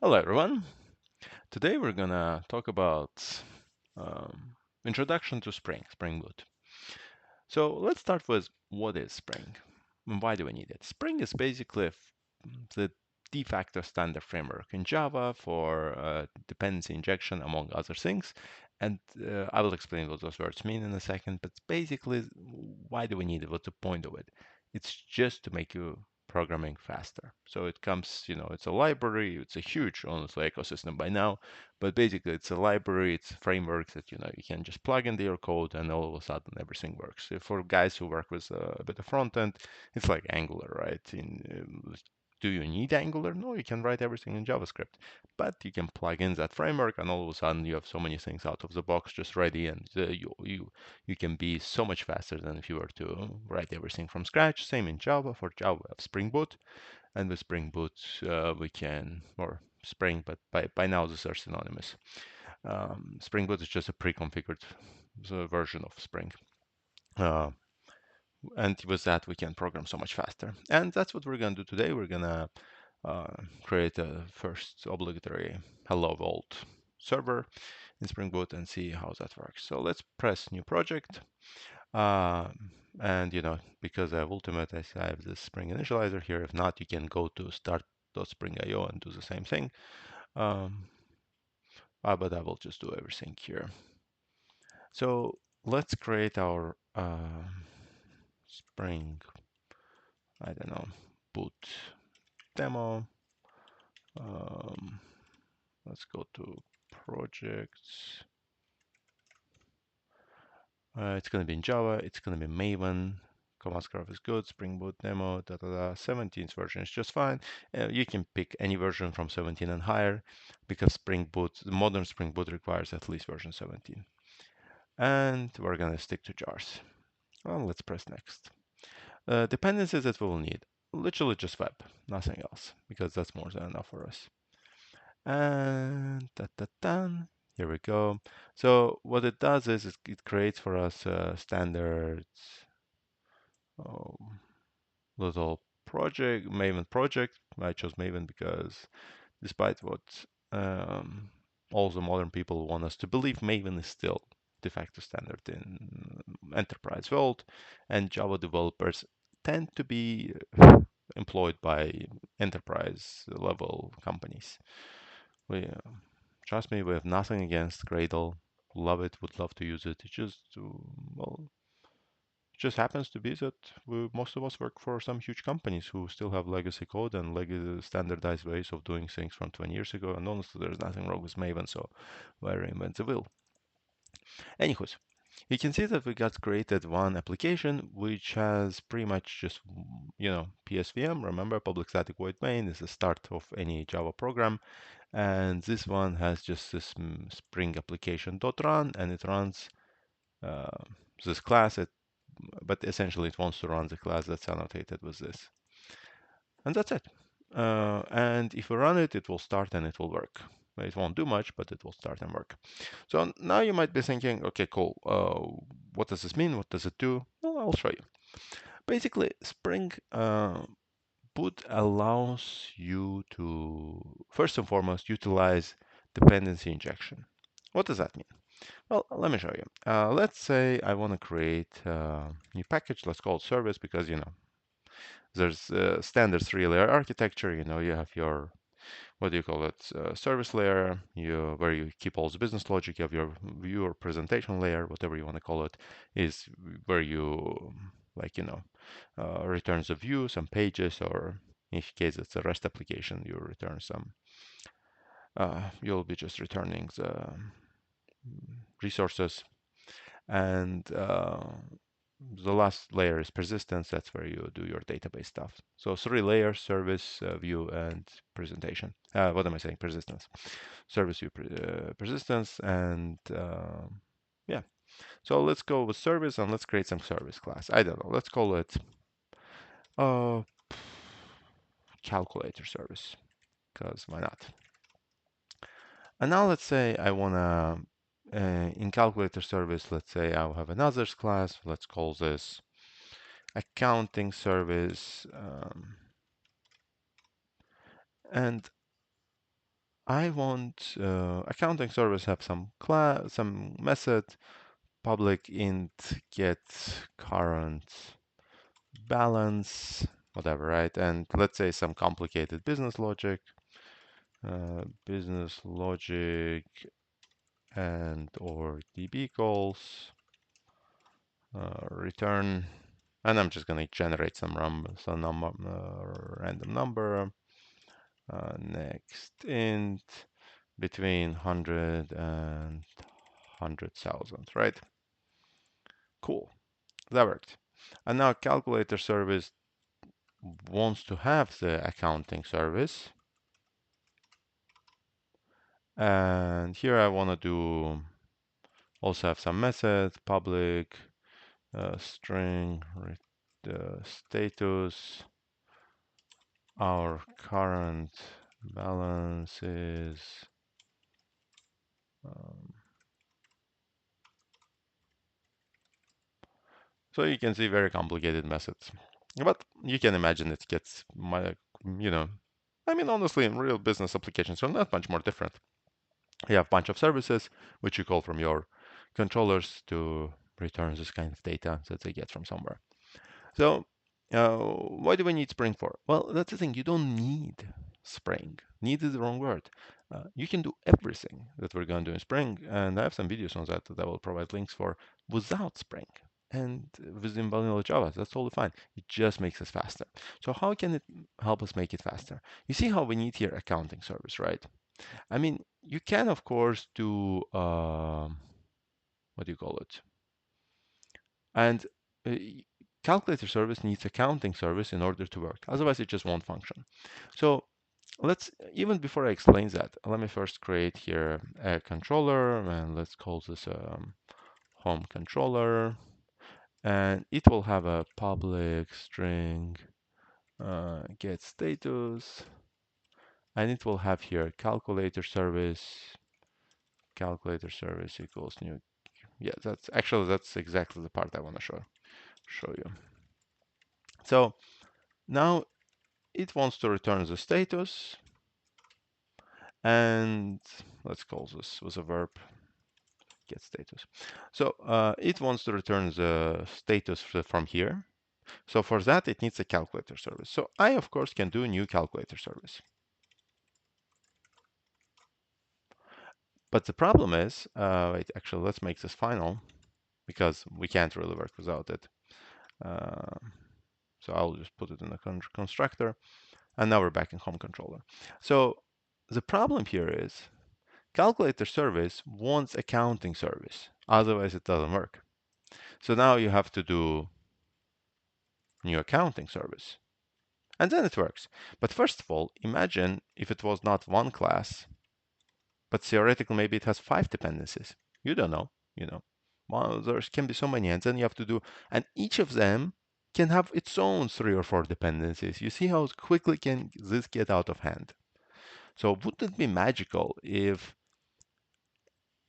Hello, everyone. Today we're gonna talk about um, introduction to Spring Boot. So let's start with what is Spring and why do we need it? Spring is basically the de facto standard framework in Java for dependency injection, among other things. And I will explain what those words mean in a second. But basically, why do we need it? What's the point of it? It's just to make you programming faster. So it comes, it's a library. It's a huge, honestly, ecosystem by now. But basically, it's a library. It's a framework that you can just plug into your code, and all of a sudden everything works. For guys who work with a bit of front end, it's like Angular, right? Do you need Angular? No, you can write everything in JavaScript, but you can plug in that framework, and all of a sudden you have so many things out of the box just ready, and you can be so much faster than if you were to write everything from scratch. Same in Java. For Java, we have Spring Boot, and with Spring Boot we can, or Spring, but by now these are synonymous. Spring Boot is just a pre-configured version of Spring. Uh, and with that, we can program so much faster. And that's what we're going to do today. We're going to create a first obligatory Hello World server in Spring Boot and see how that works. So let's press new project. Uh, and because I have Ultimate, I have this Spring initializer here. If not, you can go to start.spring.io and do the same thing. Um, but I will just do everything here. So let's create our Spring, I don't know, boot demo. Um, let's go to projects. It's going to be in Java. It's going to be Maven. Commands graph is good. Spring Boot demo. 17th version is just fine. You can pick any version from 17 and higher because Spring Boot, the modern Spring Boot requires at least version 17. And we're going to stick to jars. Well, let's press next. Dependencies that we will need. Literally just web, nothing else, because that's more than enough for us. And here we go. So what it does is it creates for us a standard oh, little project, Maven project. I chose Maven because despite what um, all the modern people want us to believe, Maven is still de facto standard in enterprise world, and Java developers tend to be employed by enterprise level companies. We Trust me, we have nothing against Gradle. Love it, would love to use it. It just, well, it just happens to be that most of us work for some huge companies who still have legacy code and legacy standardized ways of doing things from 20 years ago. And honestly, there's nothing wrong with Maven, so why reinvent the wheel? Anyways, you can see that we got created one application which has pretty much just, PSVM. Remember, public static void main is the start of any Java program. And this one has just this Spring application dot run, and it runs uh, this class. But essentially, it wants to run the class that's annotated with this, and that's it. And if we run it, it will start and it will work. It won't do much, but it will start and work. So now you might be thinking, okay, cool. What does this mean? What does it do? Well, I'll show you. Basically, Spring Boot allows you to, first and foremost, utilize dependency injection. What does that mean? Well, let me show you. Let's say I want to create a new package. Let's call it service because, there's a standard three-layer architecture. You have your, what do you call it, service layer, where you keep all the business logic. You have your view or presentation layer, whatever you want to call it, is where you, like, returns a view, some pages, or in case it's a REST application, you return some, you'll be just returning the resources. And the last layer is persistence. That's where you do your database stuff. So three layers: service, view, and presentation. What am I saying? Persistence. Service, view, persistence, and yeah. So let's go with service and let's create some service class. I don't know. Let's call it uh, calculator service, because why not? And now let's say I want to, in calculator service, let's say I'll have another class. Let's call this accounting service. And I want accounting service have some class, some method, public int get current balance, whatever, right? And let's say some complicated business logic and or DB calls, return, and I'm just gonna generate some number, random number, next int between 100 and 100,000, right? Cool, that worked. And now calculator service wants to have the accounting service. And here I want to do also have some methods, public string status. Our current balance is um, so you can see very complicated methods. But you can imagine it gets you know, I mean, honestly, in real business applications are not much more different. You have a bunch of services which you call from your controllers to return this kind of data that they get from somewhere. So, why do we need Spring for? Well, that's the thing. You don't need Spring. Need is the wrong word. You can do everything that we're going to do in Spring, and I have some videos on that that I will provide links for without Spring. And within vanilla Java, that's totally fine. It just makes us faster. So how can it help us make it faster? You see how we need here accounting service, right? I mean, you can of course do what do you call it? And uh, calculator service needs accounting service in order to work. Otherwise, it just won't function. So let's, even before I explain that, let me first create here a controller, and let's call this home controller. And it will have a public string get status, and it will have here calculator service equals new. Yeah, that's exactly the part I want to show you. So now it wants to return the status, and let's call this with a verb get status. So it wants to return the status from here. So for that, it needs a calculator service. So I, of course, can do a new calculator service. But the problem is, wait, actually, let's make this final because we can't really work without it. Uh, so I'll just put it in a constructor. And now we're back in home controller. So the problem here is calculator service wants accounting service. Otherwise, it doesn't work. So now you have to do new accounting service. And then it works. But first of all, imagine if it was not one class, but theoretically maybe it has 5 dependencies. You don't know, you know. Well, there can be so many, and then you have to do, and each of them can have its own 3 or 4 dependencies. You see how quickly can this get out of hand? So wouldn't it be magical if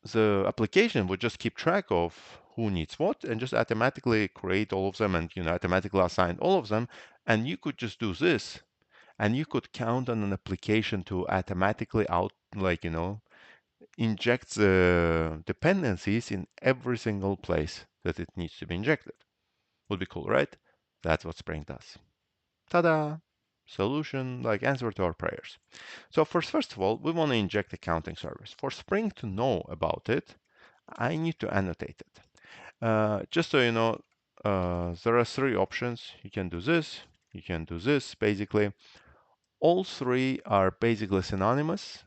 the application would just keep track of who needs what and just automatically create all of them and automatically assign all of them, and you could just do this, and you could count on an application to automatically inject the dependencies in every single place that it needs to be injected. Would be cool, right? That's what Spring does. Ta-da! Solution, like answer to our prayers. So first of all, we want to inject the counting service. For Spring to know about it, I need to annotate it. Just so you know, there are 3 options. You can do this, you can do this, basically. All 3 are basically synonymous.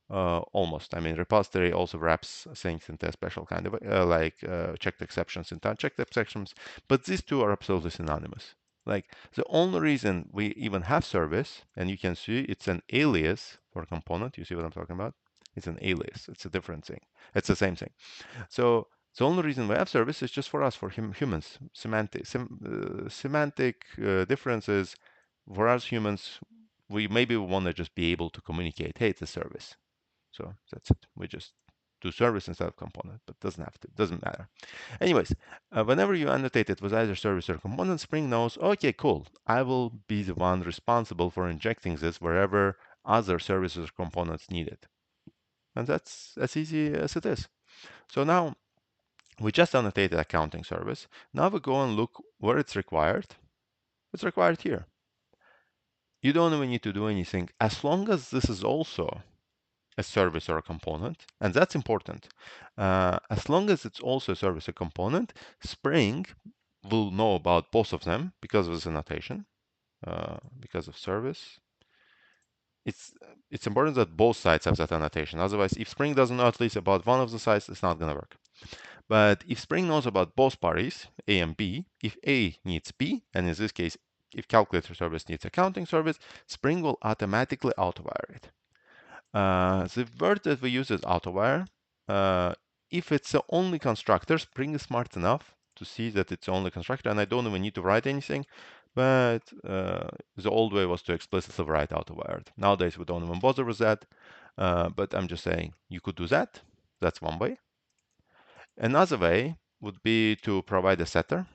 Almost. I mean, repository also wraps things into a special kind of checked exceptions and unchecked exceptions, but these 2 are absolutely synonymous. Like the only reason we even have service, and you can see it's an alias for a component. You see what I'm talking about? It's an alias. It's a different thing. It's the same thing. So the only reason we have service is just for us, for humans. Semantic differences. For us humans, we maybe want to just be able to communicate. Hey, it's a service. So that's it. We just do service instead of component, but doesn't have to. Doesn't matter. Anyways, whenever you annotate it with either service or component, Spring knows. Okay, cool. I will be the one responsible for injecting this wherever other services or components needed. And that's as easy as it is. So now we just annotated accounting service. Now we go and look where it's required. It's required here. You don't even need to do anything as long as this is also a service or a component, and that's important. As long as it's also a service or component, Spring will know about both of them because of this annotation, because of service. It's it's important that both sides have that annotation. Otherwise, if Spring doesn't know at least about one of the sides, it's not going to work. But if Spring knows about both parties, A and B, if A needs B, and in this case, if calculator service needs accounting service, Spring will automatically autowire it. The word that we use is autowire. Uh, if it's the only constructor, Spring is smart enough to see that it's the only constructor, and I don't even need to write anything. But the old way was to explicitly write autowired. Nowadays, we don't even bother with that. But I'm just saying you could do that. That's one way. Another way would be to provide a setter.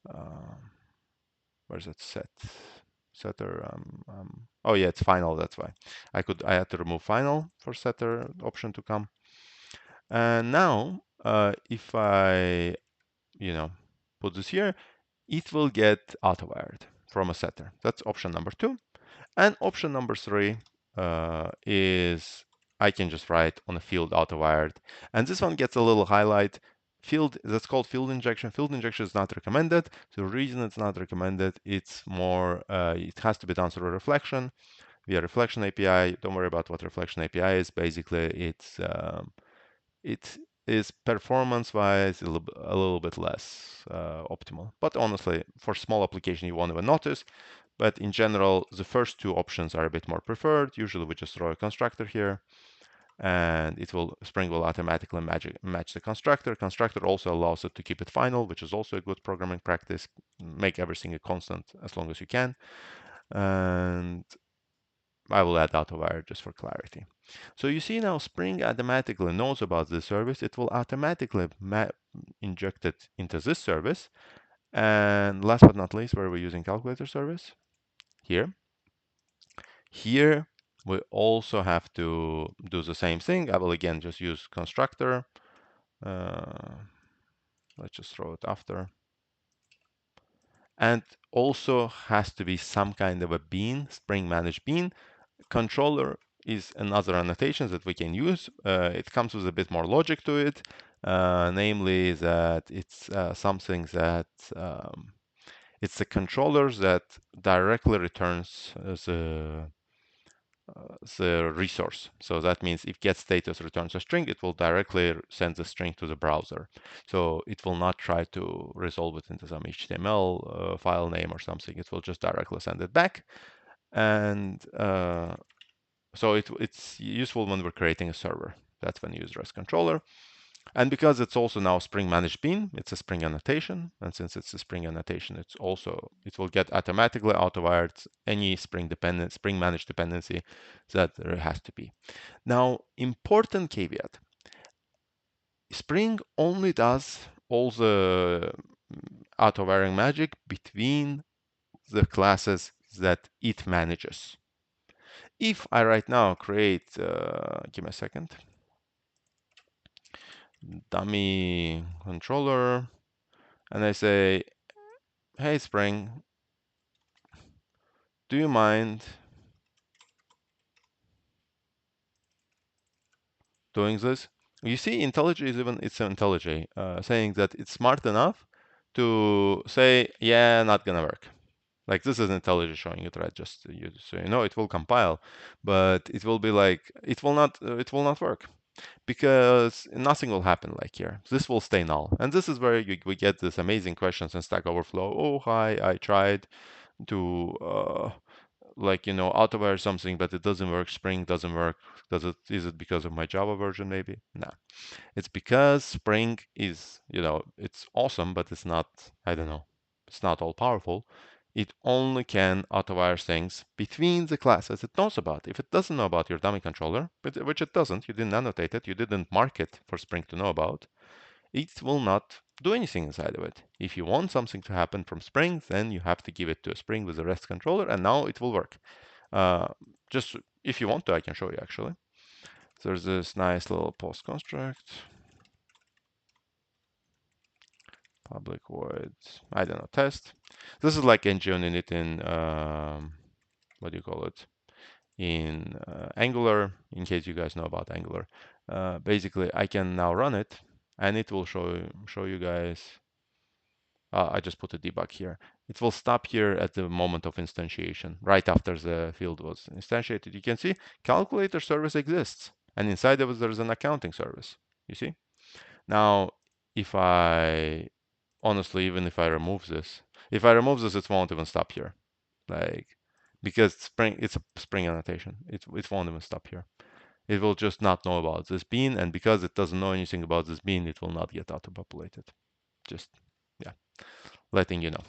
Uh, where's that set? Setter. Oh yeah, it's final. That's why I had to remove final for setter option to come. And now, if I, put this here, it will get auto-wired from a setter. That's option number 2. And option number 3 is I can just write on a field auto-wired. And this one gets a little highlight. Field, that's called field injection. Field injection is not recommended. The reason it's not recommended, it's more, it has to be done through reflection via reflection API. Don't worry about what reflection API is. Basically, it is performance-wise a little bit less optimal. But honestly, for small application, you won't even notice. But in general, the first two options are a bit more preferred. Usually, we just throw a constructor here, and Spring will automatically match the constructor. Constructor also allows it to keep it final, which is also a good programming practice. Make everything a constant as long as you can. And I will add AutoWire just for clarity. So you see now Spring automatically knows about this service. It will automatically inject it into this service. And last but not least, where we're using calculator service, here. Here, we also have to do the same thing. I will again just use constructor. Let's just throw it after. And also has to be some kind of a bean, Spring managed bean. Controller is another annotation that we can use. It comes with a bit more logic to it, namely that it's something that it's a controller that directly returns the resource. So that means if get status returns a string, it will directly send the string to the browser. So it will not try to resolve it into some HTML file name or something. It will just directly send it back. And so it's useful when we're creating a server. That's when you use REST controller. And because it's also now Spring managed bean, it's a Spring annotation. And since it's a Spring annotation, it will get automatically auto-wired any Spring managed dependency that there has to be. Now, important caveat. Spring only does all the auto-wiring magic between the classes that it manages. If I right now create, give me a second, dummy controller, and I say, hey Spring, do you mind doing this? You see, IntelliJ is it's IntelliJ saying that it's smart enough to say, yeah, not gonna work. Like this is IntelliJ showing it, right? Just so you know, it will compile, but it will be like it will not work because nothing will happen like here. This will stay null, and this is where we get this amazing questions in Stack Overflow. Oh, hi, I tried to auto something, but it doesn't work. Spring doesn't work. Is it because of my Java version? Maybe. No, it's because Spring is, it's awesome, but it's not, I don't know, it's not all powerful. It only can auto-wire things between the classes it knows about. If it doesn't know about your dummy controller, which it doesn't, you didn't annotate it, you didn't mark it for Spring to know about, it will not do anything inside of it. If you want something to happen from Spring, then you have to give it to a Spring with a REST controller, and now it will work. Uh, just if you want to, I can show you actually. So there's this nice little post construct, public void, I don't know, test. This is like engineering it in, what do you call it? In Angular, in case you guys know about Angular. Basically, I can now run it, and it will show you guys. I just put a debug here. It will stop here at the moment of instantiation, right after the field was instantiated. You can see calculator service exists, and inside of it there's an accounting service. You see? Now, if I honestly, even if I remove this, it won't even stop here. Like, because it's a Spring annotation. It won't even stop here. It will just not know about this bean, and because it doesn't know anything about this bean, it will not get auto-populated. Just, yeah, letting you know.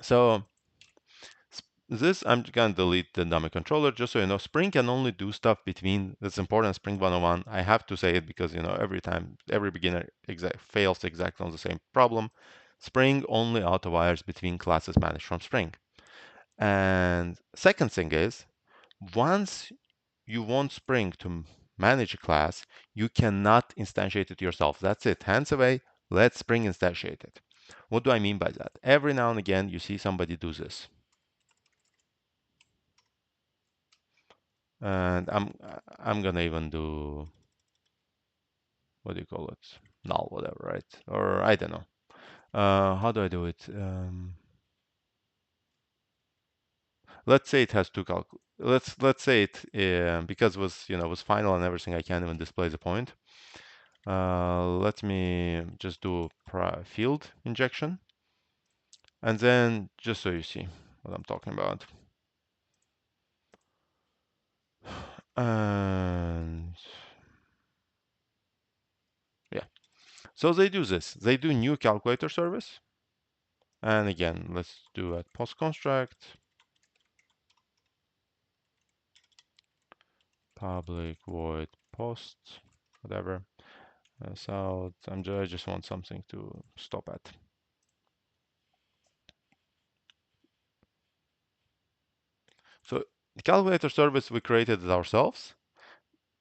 So this, I'm gonna delete the dummy controller just so you know. Spring can only do stuff between. That's important. Spring 101. I have to say it because every time every beginner fails exactly on the same problem. Spring only auto wires between classes managed from Spring. And second thing is, once you want Spring to manage a class, you cannot instantiate it yourself. That's it. Hands away. Let Spring instantiate it. What do I mean by that? Every now and again, you see somebody do this. And I'm gonna even do, what do you call it? Null, whatever, right? Or I don't know. How do I do it? Let's say it has two calc. Let's say it because it was final and everything. I can't even display the point. Let me just do field injection, and then just so you see what I'm talking about. And yeah, so they do this. They do new calculator service. And again, let's do a post construct, public void post, whatever. So I just want something to stop at. So the calculator service we created it ourselves.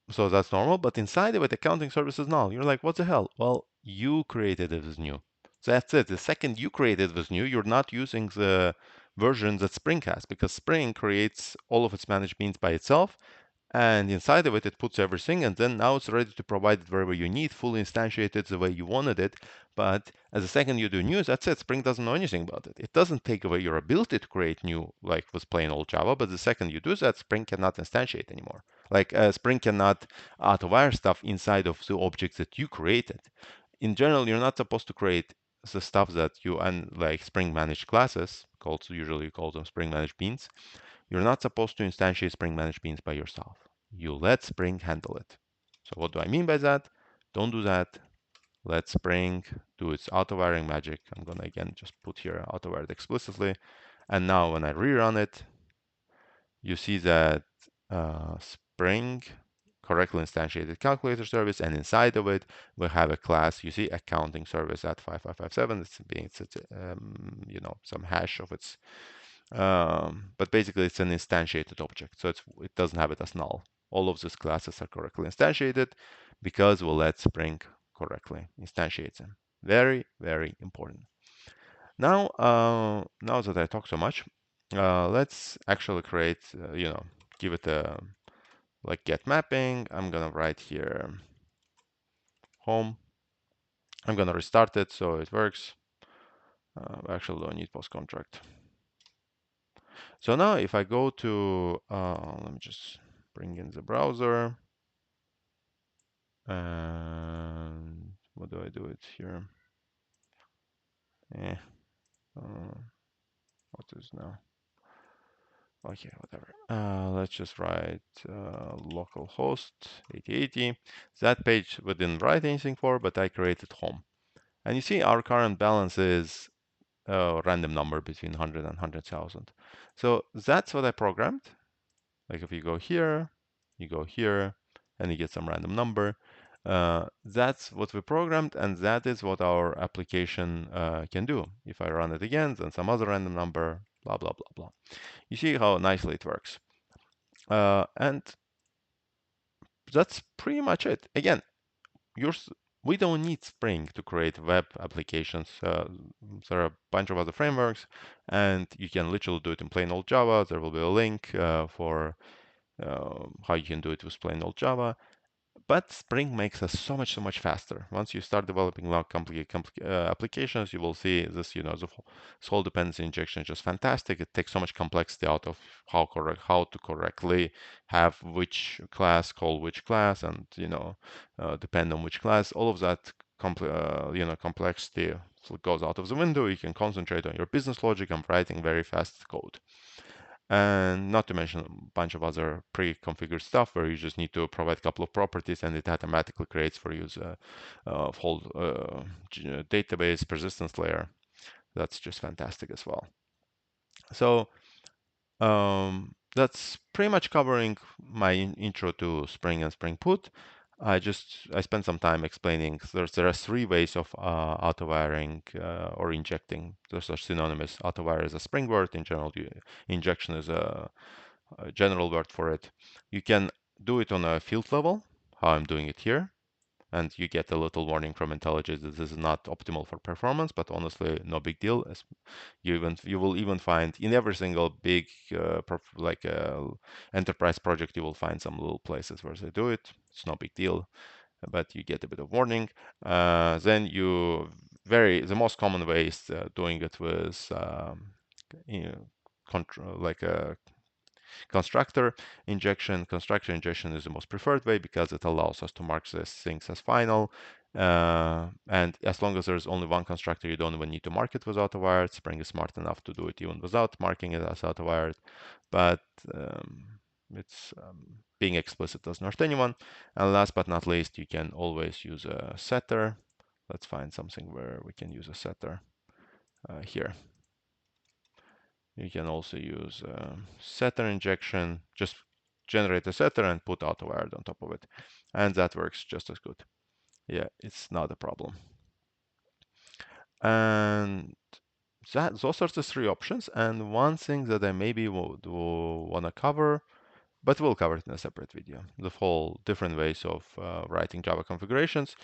So that's normal, but inside of it, accounting service is null. You're like, what the hell? Well, you created it as new. So that's it. The second you created it as new, you're not using the version that Spring has because Spring creates all of its managed beans by itself. And inside of it, it puts everything, and then now it's ready to provide it wherever you need, fully instantiated the way you wanted it. But as a second you do new, that's it. Spring doesn't know anything about it. It doesn't take away your ability to create new, like with plain old Java, but the second you do that, Spring cannot instantiate anymore. Like Spring cannot auto-wire stuff inside of the objects that you created. In general, you're not supposed to create the stuff that you, and like Spring managed classes, usually you call them Spring managed beans. You're not supposed to instantiate Spring managed beans by yourself. You let Spring handle it. So what do I mean by that? Don't do that. Let Spring do its auto-wiring magic. I'm gonna again just put here auto-wired explicitly. And now when I rerun it, you see that Spring correctly instantiated calculator service, and inside of it we have a class. You see accounting service at 5557. It's being some hash of its but basically it's an instantiated object, so it doesn't have it as null. All of these classes are correctly instantiated because we'll let Spring correctly instantiate them. Very, very important. Now that I talk so much, let's actually create, give it a like get mapping. I'm gonna write here home. I'm gonna restart it so it works. I actually don't need post contract. So now if I go to, let me just bring in the browser. And what do I do it here? Eh, what is now? Okay, whatever. Let's just write localhost 8080. That page we didn't write anything for, but I created home. And you see our current balance is a random number between 100 and 100,000. So that's what I programmed. Like if you go here, and you get some random number. That's what we programmed, and that is what our application can do. If I run it again, then some other random number, blah, blah, blah, blah. You see how nicely it works. And that's pretty much it. Again, yours, we don't need Spring to create web applications. There are a bunch of other frameworks, and you can literally do it in plain old Java. There will be a link for how you can do it with plain old Java. But Spring makes us so much faster. Once you start developing long, complicated applications, you will see this, this whole dependency injection is just fantastic. It takes so much complexity out of how to correctly have which class call which class, and depend on which class. All of that complexity goes out of the window. You can concentrate on your business logic and writing very fast code. And not to mention a bunch of other pre-configured stuff where you just need to provide a couple of properties and it automatically creates for you the whole database persistence layer. That's just fantastic as well. So that's pretty much covering my intro to Spring and Spring Boot. I spent some time explaining there are three ways of auto-wiring or injecting. Those are synonymous. Auto-wire is a Spring word. In general, injection is a general word for it. You can do it on a field level, how I'm doing it here, and you get a little warning from IntelliJ that this is not optimal for performance, but honestly, no big deal. As you will even find in every single big enterprise project, you will find some little places where they do it. It's no big deal, but you get a bit of warning. Then the most common way is doing it with you know, control, like a constructor injection is the most preferred way because it allows us to mark these things as final. And as long as there's only one constructor, you don't even need to mark it without a wired. Spring is smart enough to do it even without marking it as auto wired. But it's being explicit doesn't hurt anyone. And last but not least, you can always use a setter. Let's find something where we can use a setter here. You can also use setter injection, just generate a setter and put auto-wired on top of it. And that works just as good. Yeah, it's not a problem. And those are the three options. And one thing that I maybe would want to cover, but we'll cover it in a separate video. The whole different ways of writing Java configurations,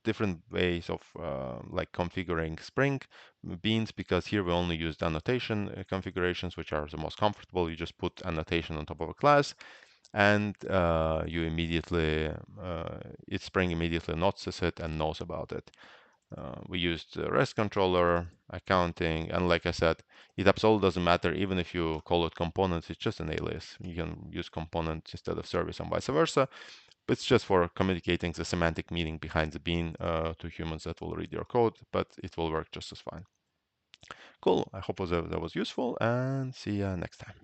different ways of like configuring Spring Beans, because here we only used annotation configurations, which are the most comfortable. You just put annotation on top of a class, and you immediately, Spring immediately notices it and knows about it. We used REST controller, accounting, and like I said, it absolutely doesn't matter even if you call it components, it's just an alias. You can use components instead of service and vice versa. It's just for communicating the semantic meaning behind the bean to humans that will read your code, but it will work just as fine. Cool. I hope that was useful, and see you next time.